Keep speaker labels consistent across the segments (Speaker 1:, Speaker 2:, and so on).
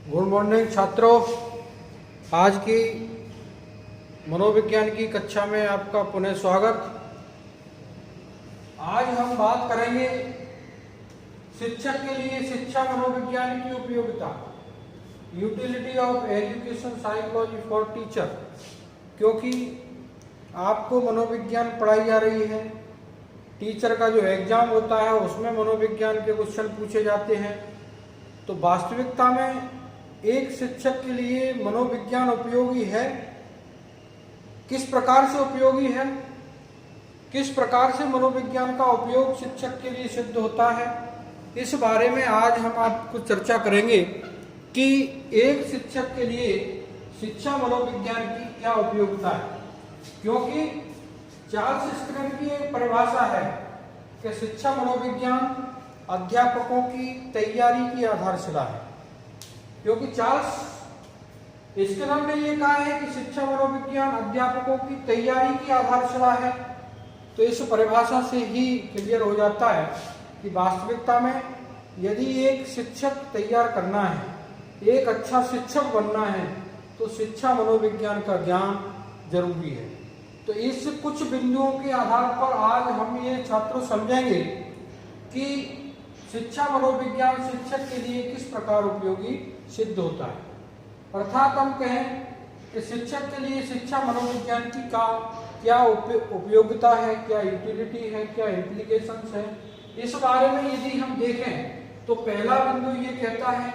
Speaker 1: Good morning छात्रों। आज की मनोविज्ञान की कक्षा में आपका पुनः स्वागत। आज हम बात करेंगे शिक्षक के लिए शिक्षा मनोविज्ञान की उपयोगिता, utility of education psychology for teacher. क्योंकि आपको मनोविज्ञान पढ़ाई जा रही है, टीचर का जो एग्जाम होता है उसमें मनोविज्ञान के क्वेश्चन पूछे जाते हैं। तो वास्तविकता में एक शिक्षक के लिए मनोविज्ञान उपयोगी है, किस प्रकार से उपयोगी है, किस प्रकार से मनोविज्ञान का उपयोग शिक्षक के लिए सिद्ध होता है, इस बारे में आज हम आपको चर्चा करेंगे कि एक शिक्षक के लिए शिक्षा मनोविज्ञान की क्या उपयोगिता है। क्योंकि चार्ल्स स्किनर की एक परिभाषा है कि शिक्षा मनोविज्ञान अध्यापकों की तैयारी की आधारशिला है। क्योंकि चार्ल्स स्किनर ने यह कहा है कि शिक्षा मनोविज्ञान अध्यापकों की तैयारी की आधारशिला है, तो इस परिभाषा से ही क्लियर हो जाता है कि वास्तविकता में यदि एक शिक्षक तैयार करना है, एक अच्छा शिक्षक बनना है, तो शिक्षा मनोविज्ञान का ज्ञान जरूरी है। तो इस कुछ बिंदुओं के आधार पर आज हम ये छात्रों समझेंगे कि शिक्षा मनोविज्ञान शिक्षक के लिए किस प्रकार उपयोगी सिद्ध होता है। अर्थात हम कहें कि शिक्षक के लिए शिक्षा मनोविज्ञान की क्या उपयोगिता है, क्या यूटिलिटी है, क्या इम्प्लीकेशंस है, इस बारे में यदि हम देखें तो पहला बिंदु ये कहता है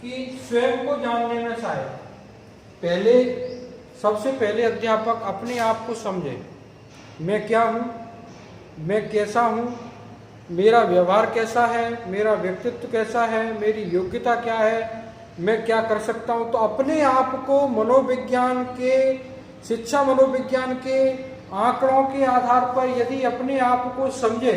Speaker 1: कि स्वयं को जानने में सहायक। सबसे पहले अध्यापक अपने आप को समझे, मैं क्या हूँ, मैं कैसा हूँ, मेरा व्यवहार कैसा है, मेरा व्यक्तित्व कैसा है, मेरी योग्यता क्या है, मैं क्या कर सकता हूँ। तो अपने आप को मनोविज्ञान के, शिक्षा मनोविज्ञान के आंकड़ों के आधार पर यदि अपने आप को समझे,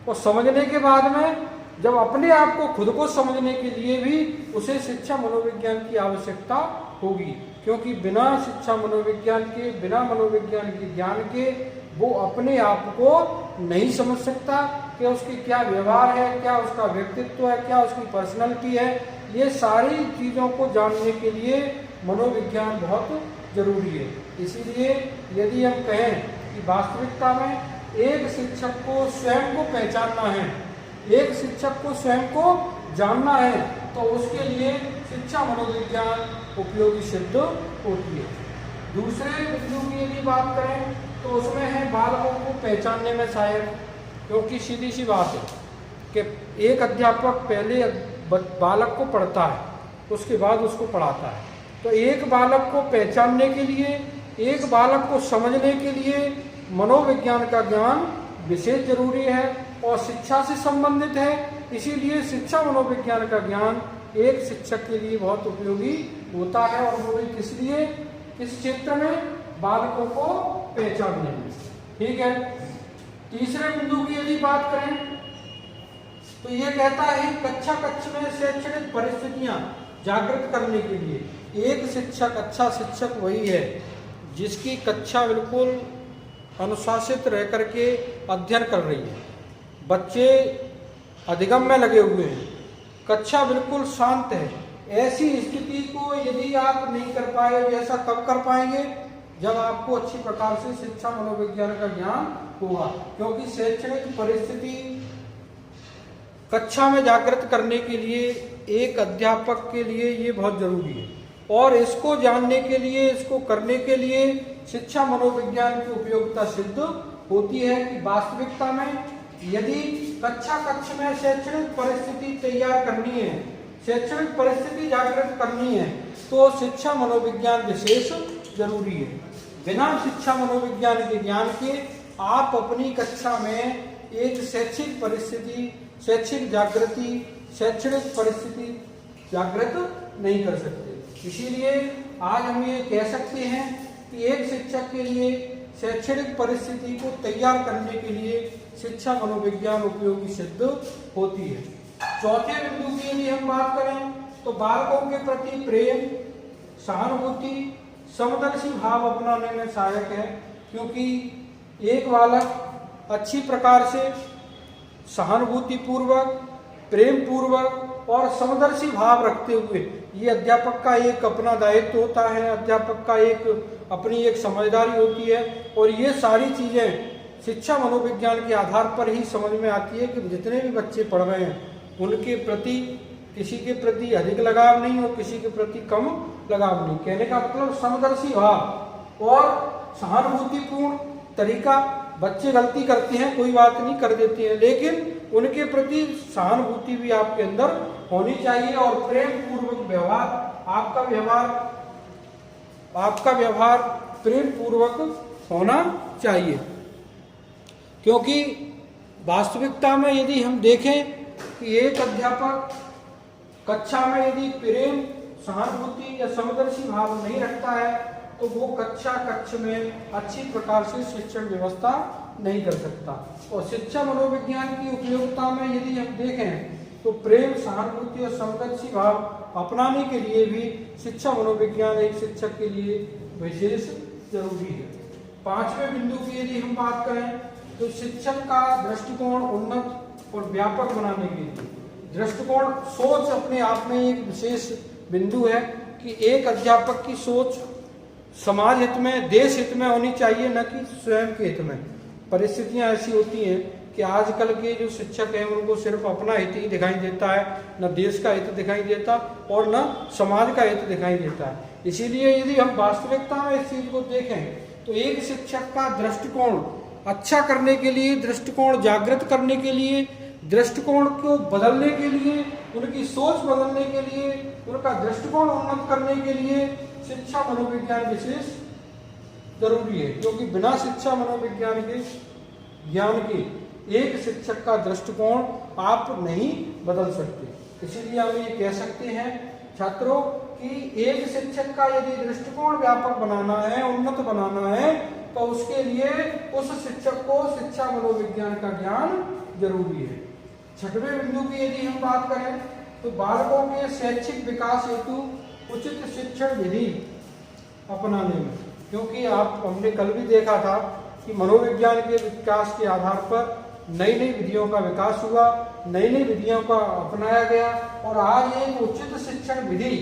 Speaker 1: और समझने के बाद में जब अपने आप को खुद को समझने के लिए भी उसे शिक्षा मनोविज्ञान की आवश्यकता होगी। क्योंकि बिना शिक्षा मनोविज्ञान के, बिना मनोविज्ञान के ज्ञान के वो अपने आप को नहीं समझ सकता कि उसकी क्या व्यवहार है, क्या उसका व्यक्तित्व है, क्या उसकी पर्सनैलिटी है। ये सारी चीज़ों को जानने के लिए मनोविज्ञान बहुत जरूरी है। इसीलिए यदि हम कहें कि वास्तविकता में एक शिक्षक को स्वयं को पहचानना है, एक शिक्षक को स्वयं को जानना है, तो उसके लिए शिक्षा मनोविज्ञान उपयोगी सिद्ध होती है। दूसरे बिंदु की यदि बात करें तो उसमें है बालकों को पहचानने में सहायक। क्योंकि सीधी सी बात है कि एक अध्यापक पहले बालक को पढ़ता है, उसके बाद उसको पढ़ाता है। तो एक बालक को पहचानने के लिए, एक बालक को समझने के लिए मनोविज्ञान का ज्ञान विशेष जरूरी है और शिक्षा से संबंधित है। इसीलिए शिक्षा मनोविज्ञान का ज्ञान एक शिक्षक के लिए बहुत उपयोगी होता है, और वो भी किस लिए, किस क्षेत्र में, बालकों को पहचानने में। ठीक है। तीसरे बिंदु की यदि बात करें तो ये कहता है कक्षा कक्ष में शैक्षणिक परिस्थितियां जागृत करने के लिए एक शिक्षक, अच्छा शिक्षक वही है जिसकी कक्षा बिल्कुल अनुशासित रह करके अध्ययन कर रही है, बच्चे अधिगम में लगे हुए हैं, कक्षा बिल्कुल शांत है। ऐसी स्थिति को यदि आप नहीं कर पाए, ऐसा कब कर पाएंगे, जब आपको अच्छी प्रकार से शिक्षा मनोविज्ञान का ज्ञान होगा। क्योंकि शैक्षणिक परिस्थिति कक्षा में जागृत करने के लिए एक अध्यापक के लिए ये बहुत जरूरी है, और इसको जानने के लिए, इसको करने के लिए शिक्षा मनोविज्ञान की उपयोगिता सिद्ध होती है। कि वास्तविकता में यदि कक्षा कक्ष में शैक्षणिक परिस्थिति तैयार करनी है, शैक्षणिक परिस्थिति जागृत करनी है, तो शिक्षा मनोविज्ञान विशेष जरूरी है। बिना शिक्षा मनोविज्ञान के ज्ञान के आप अपनी कक्षा में एक शैक्षिक परिस्थिति, शैक्षिक जागृति, शैक्षणिक परिस्थिति जागृत नहीं कर सकते। इसीलिए आज हम ये कह सकते हैं कि एक शिक्षक के लिए शैक्षणिक परिस्थिति को तैयार करने के लिए शिक्षा मनोविज्ञान उपयोगी सिद्ध होती है। चौथे बिंदु की यदि हम बात करें तो बालकों के प्रति प्रेम, सहानुभूति, समदर्शी भाव अपनाने में सहायक है। क्योंकि एक बालक अच्छी प्रकार से सहानुभूति पूर्वक, प्रेम पूर्वक और समदर्शी भाव रखते हुए, ये अध्यापक का एक अपना दायित्व होता है, अध्यापक का एक अपनी एक समझदारी होती है। और ये सारी चीज़ें शिक्षा मनोविज्ञान के आधार पर ही समझ में आती है कि जितने भी बच्चे पढ़ रहे हैं उनके प्रति किसी के प्रति अधिक लगाव नहीं और किसी के प्रति कम लगाव नहीं। कहने का मतलब समदर्शी भाव और सहानुभूतिपूर्ण तरीका। बच्चे गलती करते हैं, कोई बात नहीं, कर देते हैं, लेकिन उनके प्रति सहानुभूति भी आपके अंदर होनी चाहिए और प्रेम पूर्वक व्यवहार, आपका व्यवहार प्रेम पूर्वक होना चाहिए। क्योंकि वास्तविकता में यदि हम देखें कि एक अध्यापक कक्षा में यदि प्रेम, सहानुभूति या समदर्शी भाव नहीं रखता है तो वो कक्ष में अच्छी प्रकार से शिक्षण व्यवस्था नहीं कर सकता। और शिक्षा मनोविज्ञान की उपयोगिता में यदि हम देखें तो प्रेम, सहानुभूति और समदर्शी भाव अपनाने के लिए भी शिक्षा मनोविज्ञान एक शिक्षक के लिए विशेष जरूरी है। पांचवें बिंदु की यदि हम बात करें तो शिक्षक का दृष्टिकोण उन्नत और व्यापक बनाने के लिए दृष्टिकोण, सोच अपने आप में एक विशेष बिंदु है कि एक अध्यापक की सोच समाज हित में, देश हित में होनी चाहिए, न कि स्वयं के हित में। परिस्थितियां ऐसी होती हैं कि आजकल के जो शिक्षक हैं उनको सिर्फ अपना हित ही दिखाई देता है, न देश का हित दिखाई देता और न समाज का हित दिखाई देता है। इसीलिए यदि हम वास्तविकता में इस चीज को देखें तो एक शिक्षक का दृष्टिकोण अच्छा करने के लिए, दृष्टिकोण जागृत करने के लिए, दृष्टिकोण को बदलने के लिए, उनकी सोच बदलने के लिए, उनका दृष्टिकोण उन्नत करने के लिए शिक्षा मनोविज्ञान विशेष जरूरी है। क्योंकि बिना शिक्षा मनोविज्ञान के ज्ञान के एक शिक्षक का दृष्टिकोण आप नहीं बदल सकते। इसीलिए हम ये कह सकते हैं छात्रों कि एक शिक्षक का यदि दृष्टिकोण व्यापक बनाना है, उन्नत बनाना है, तो उसके लिए उस शिक्षक को शिक्षा मनोविज्ञान का ज्ञान जरूरी है। छठवें बिंदु की यदि हम बात करें तो बालकों के शैक्षिक विकास हेतु उचित शिक्षण विधि अपनाने में, क्योंकि हमने कल भी देखा था कि मनोविज्ञान के विकास के आधार पर नई नई विधियों का विकास हुआ, नई नई विधियों का अपनाया गया और आज एक उचित शिक्षण विधि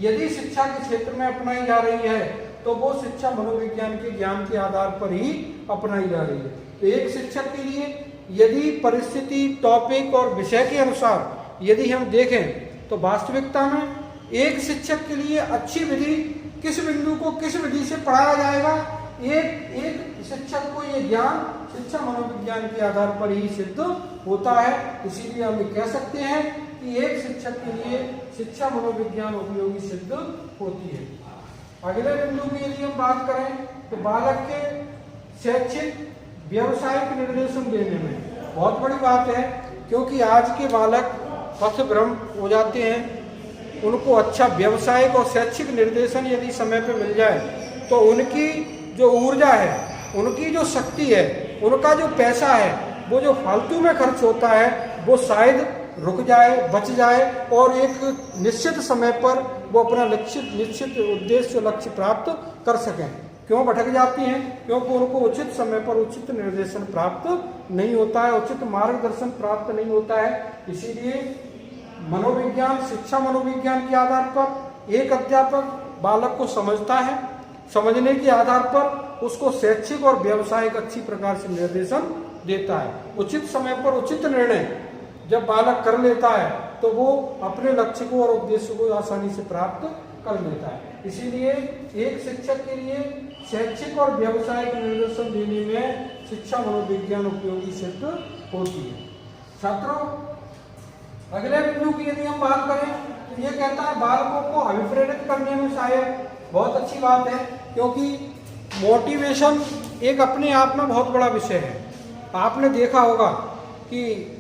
Speaker 1: यदि शिक्षा के क्षेत्र में अपनाई जा रही है तो वो शिक्षा मनोविज्ञान के ज्ञान के आधार पर ही अपनाई जा रही है। तो एक शिक्षक के लिए यदि परिस्थिति, टॉपिक और विषय के अनुसार यदि हम देखें तो वास्तविकता में एक शिक्षक के लिए अच्छी विधि किस बिंदु को किस विधि से पढ़ाया जाएगा, एक शिक्षक को ये ज्ञान शिक्षा मनोविज्ञान के आधार पर ही सिद्ध होता है। इसीलिए हम कह सकते हैं कि एक शिक्षक के लिए शिक्षा मनोविज्ञान उपयोगी सिद्ध होती है। अगले बिंदु की यदि हम बात करें तो बालक के शैक्षिक व्यवसायिक निर्देशन देने में बहुत बड़ी बात है, क्योंकि आज के बालक पथभ्रम हो जाते हैं। उनको अच्छा व्यवसायिक और शैक्षिक निर्देशन यदि समय पे मिल जाए तो उनकी जो ऊर्जा है, उनकी जो शक्ति है, उनका जो पैसा है, वो जो फालतू में खर्च होता है वो शायद रुक जाए, बच जाए और एक निश्चित समय पर वो अपना निश्चित उद्देश्य लक्ष्य प्राप्त कर सकें। क्यों भटक जाती हैं? क्योंकि उनको उचित समय पर उचित निर्देशन प्राप्त नहीं होता है, उचित मार्गदर्शन प्राप्त नहीं होता है। इसीलिए मनोविज्ञान, शिक्षा मनोविज्ञान के आधार पर एक अध्यापक बालक को समझता है, समझने के आधार पर उसको शैक्षिक और व्यावसायिक अच्छी प्रकार से निर्देशन देता है। उचित समय पर उचित निर्णय जब बालक कर लेता है तो वो अपने लक्ष्य को और उद्देश्य को आसानी से प्राप्त कर लेता है। इसीलिए एक शिक्षक के लिए शैक्षिक और व्यावसायिक निर्देशन देने में शिक्षा मनोविज्ञान उपयोगी सिद्ध होती है। छात्रों, अगले बिंदु की यदि हम बात करें तो ये कहता है बालकों को अभिप्रेरित करने में शायद बहुत अच्छी बात है, क्योंकि मोटिवेशन एक अपने आप में बहुत बड़ा विषय है। आपने देखा होगा कि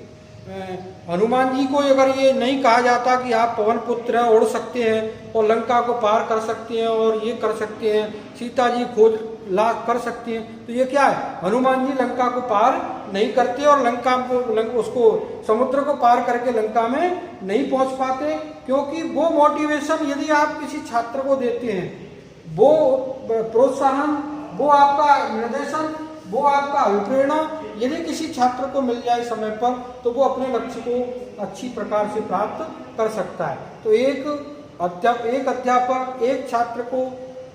Speaker 1: हनुमान जी को अगर ये नहीं कहा जाता कि आप पवन पुत्र हैं, उड़ सकते हैं और लंका को पार कर सकते हैं और ये कर सकते हैं, सीता जी खोज ला कर सकती हैं, तो ये क्या है, हनुमान जी लंका को पार नहीं करते और उसको समुद्र को पार करके लंका में नहीं पहुंच पाते। क्योंकि वो मोटिवेशन यदि आप किसी छात्र को देते हैं, वो प्रोत्साहन, वो आपका निर्देशन, वो आपका अभिप्रेरणा यदि किसी छात्र को मिल जाए समय पर तो वो अपने लक्ष्य को अच्छी प्रकार से प्राप्त कर सकता है। तो एक अध्यापक एक छात्र को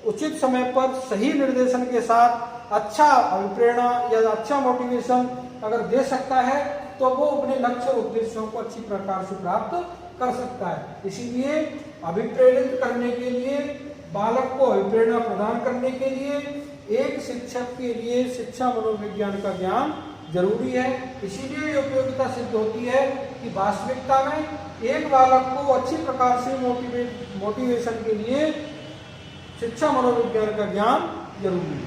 Speaker 1: उचित समय पर सही निर्देशन के साथ अच्छा अभिप्रेरणा या अच्छा मोटिवेशन अगर दे सकता है तो वो अपने लक्ष्य उद्देश्यों को अच्छी प्रकार से प्राप्त कर सकता है। इसीलिए अभिप्रेरित करने के लिए, बालक को अभिप्रेरणा प्रदान करने के लिए एक शिक्षक के लिए शिक्षा मनोविज्ञान का ज्ञान जरूरी है। इसीलिए ये उपयोगिता सिद्ध होती है कि वास्तविकता में एक बालक को अच्छी प्रकार से मोटिवेशन के लिए शिक्षा मनोविज्ञान का ज्ञान जरूरी है।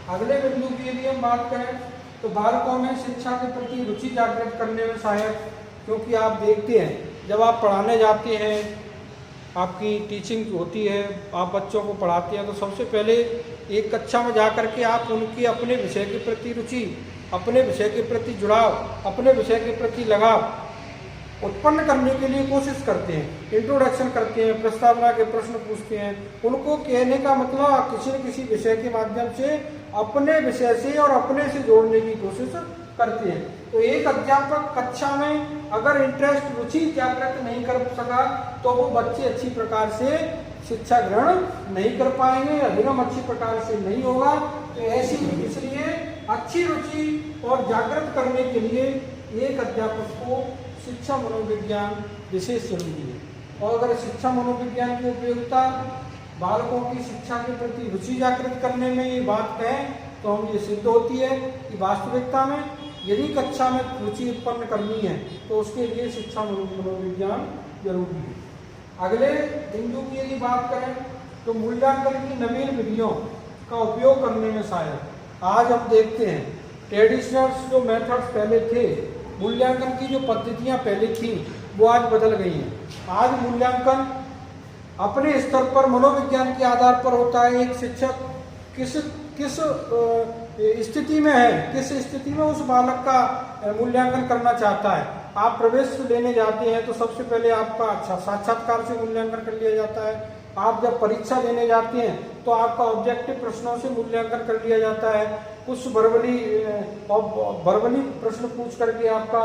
Speaker 1: अगले बिंदु की यदि हम बात करें तो बालकों में शिक्षा के प्रति रुचि जागृत करने में सहायक, क्योंकि आप देखते हैं जब आप पढ़ाने जाते हैं, आपकी टीचिंग होती है, आप बच्चों को पढ़ाते हैं तो सबसे पहले एक कक्षा में जा कर के आप उनकी अपने विषय के प्रति रुचि, अपने विषय के प्रति जुड़ाव, अपने विषय के प्रति लगाव उत्पन्न करने के लिए कोशिश करते हैं। इंट्रोडक्शन करते हैं, प्रस्तावना के प्रश्न पूछते हैं। उनको कहने का मतलब किसी न किसी विषय के माध्यम से अपने विषय से और अपने से जोड़ने की कोशिश करते हैं। तो एक अध्यापक कक्षा में अगर इंटरेस्ट, रुचि जागृत नहीं कर सका तो वो बच्चे अच्छी प्रकार से शिक्षा ग्रहण नहीं कर पाएंगे, अधिगम अच्छी प्रकार से नहीं होगा। तो ऐसी इसलिए अच्छी रुचि और जागृत करने के लिए एक अध्यापक को शिक्षा मनोविज्ञान विशेष जरूरी है। और अगर शिक्षा मनोविज्ञान की उपयोगिता बालकों की शिक्षा के प्रति रुचि जागृत करने में ये बात कहें तो हम ये सिद्ध होती है कि वास्तविकता में यदि कक्षा में रुचि उत्पन्न करनी है तो उसके लिए शिक्षा मनोविज्ञान जरूरी है। अगले बिंदु की यदि बात करें तो मूल्यांकन की नवीन विधियों का उपयोग करने में सहायक। आज हम देखते हैं ट्रेडिशनल जो मेथड्स पहले थे, मूल्यांकन की जो पद्धतियां पहले थी वो आज बदल गई हैं। आज मूल्यांकन अपने स्तर पर मनोविज्ञान के आधार पर होता है। एक शिक्षक किस स्थिति में है, किस स्थिति में उस बालक का मूल्यांकन करना चाहता है। आप प्रवेश लेने जाते हैं तो सबसे पहले आपका साक्षात्कार से मूल्यांकन कर लिया जाता है। आप जब परीक्षा देने जाते हैं तो आपका ऑब्जेक्टिव प्रश्नों से मूल्यांकन कर लिया जाता है। कुछ वर्बली प्रश्न पूछ करके आपका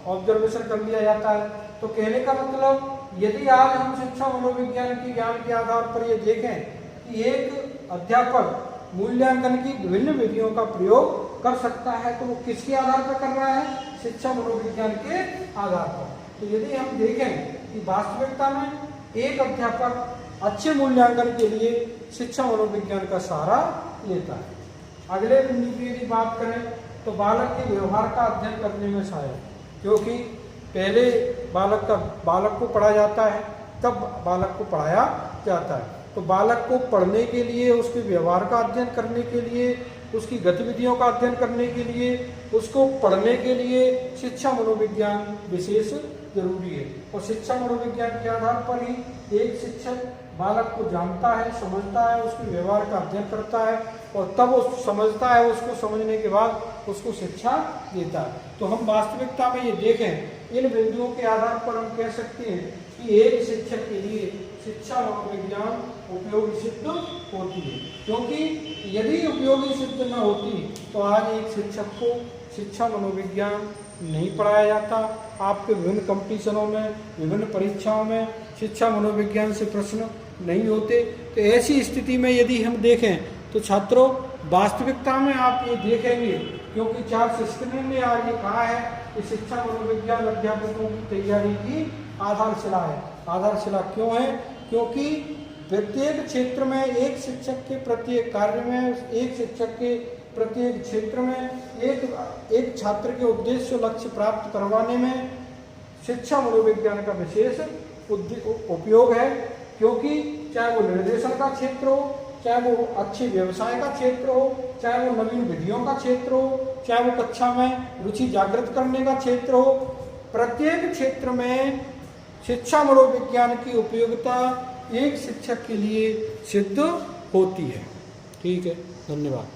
Speaker 1: ऑब्जर्वेशन कर लिया जाता है। तो कहने का मतलब यदि आज हम शिक्षा मनोविज्ञान के ज्ञान के आधार पर ये देखें कि एक अध्यापक मूल्यांकन की विभिन्न विधियों का प्रयोग कर सकता है तो वो किसके आधार पर कर रहा है? शिक्षा मनोविज्ञान के आधार पर। तो यदि हम देखें कि वास्तविकता में एक अध्यापक अच्छे मूल्यांकन के लिए शिक्षा मनोविज्ञान का सहारा लेता है। अगले बिंदु की यदि बात करें तो बालक के व्यवहार का अध्ययन करने में सहायक, क्योंकि पहले बालक को पढ़ा जाता है, तब बालक को पढ़ाया जाता है। तो बालक को पढ़ने के लिए, उसके व्यवहार का अध्ययन करने के लिए, उसकी गतिविधियों का अध्ययन करने के लिए, उसको पढ़ने के लिए शिक्षा मनोविज्ञान विशेष जरूरी है। और शिक्षा मनोविज्ञान के आधार पर ही एक शिक्षक बालक को जानता है, समझता है, उसके व्यवहार का अध्ययन करता है और तब वो समझता है, उसको समझने के बाद उसको शिक्षा देता है। तो हम वास्तविकता में ये देखें, इन बिंदुओं के आधार पर हम कह सकते हैं कि एक शिक्षक के लिए शिक्षा मनोविज्ञान उपयोगी सिद्ध होती है। क्योंकि यदि उपयोगी सिद्ध न होती तो आज एक शिक्षक को शिक्षा मनोविज्ञान नहीं पढ़ाया जाता। आपके विभिन्न कंपटीशनों में, विभिन्न परीक्षाओं में शिक्षा मनोविज्ञान से प्रश्न नहीं होते। तो ऐसी स्थिति में यदि हम देखें तो छात्रों वास्तविकता में आप ये देखेंगे, क्योंकि चार्ल्स स्किनर ने आज ये कहा है कि शिक्षा मनोविज्ञान अध्यापकों की तैयारी की आधारशिला है। आधारशिला क्यों है? क्योंकि प्रत्येक क्षेत्र में एक शिक्षक के प्रत्येक कार्य में, एक शिक्षक के प्रत्येक क्षेत्र में एक छात्र के उद्देश्य लक्ष्य प्राप्त करवाने में शिक्षा मनोविज्ञान का विशेष उपयोग है। क्योंकि चाहे वो निर्देशन का क्षेत्र हो, चाहे वो अच्छे व्यवसाय का क्षेत्र हो, चाहे वो नवीन विधियों का क्षेत्र हो, चाहे वो कक्षा में रुचि जागृत करने का क्षेत्र हो, प्रत्येक क्षेत्र में शिक्षा मनोविज्ञान की उपयोगिता एक शिक्षक के लिए सिद्ध होती है। ठीक है, धन्यवाद।